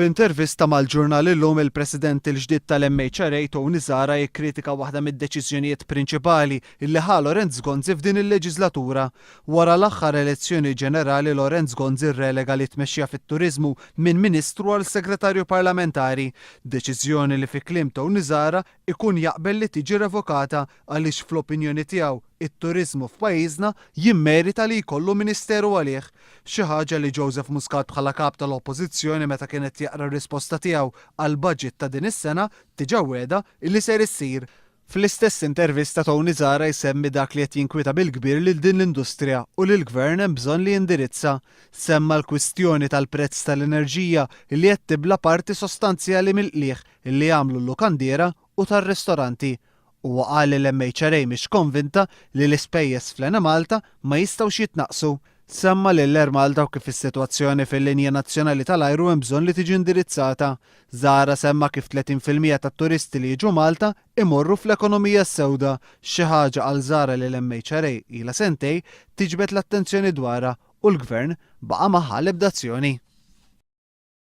F'intervista mal-ġurnal illum il-President il-ġdid tal-MHRA Tony Zara jikkritika waħda mid-deċiżjonijiet prinċipali illi ħa Lorenz Gonzi f'din il-leġislatura. Wara l-aħħar elezzjoni ġenerali Lorenz Gonzi rrelega li tmexxija fit-turiżmu minn Ministru għal Segretarju Parlamentari. Deċiżjoni li fi kliem Tony Zara ikun jaqbel li tiġi revokata għaliex fl-opinjoni tiegħu it-turiżmu f'pajjiżna jimmerita li jkollu ministeru għalih. Xi ħaġa li Joseph Muscat bħala kap tal-Oppożizzjoni meta kienet jaqra r-risposta tiegħu għal budget ta' din is-sena diġà weda illi ser issir. Fl-istess intervista Tony Zara jsemmi dak li qed jinkwita bil-kbir lil din l-industrija u li l-Gvern hemm bżonn li jindirizza. Semma l-kwistjoni tal-prezz tal-enerġija li qed tibla parti sostanzjali mill-qlieħ illi jagħmlu l-lukandiera u tar-ristoranti. U qal li l-MHRA mhix konvinta li l-ispejjeż fl-Enemalta ma jistgħux jitnaqsu. Semma lil Air Malta kif is-sitwazzjoni fil-linja nazzjonali tal-ajru hemm bżonn li tiġi indirizzata. Zara semma kif 30% tat-turisti li jiġu Malta imorru fl-ekonomija s-sewda, xi ħaġa għal Zara li l-MHRA ilha sentej tiġbed l-attenzjoni dwarha u l-Gvern baqa' magħha l-ebda azzjoni.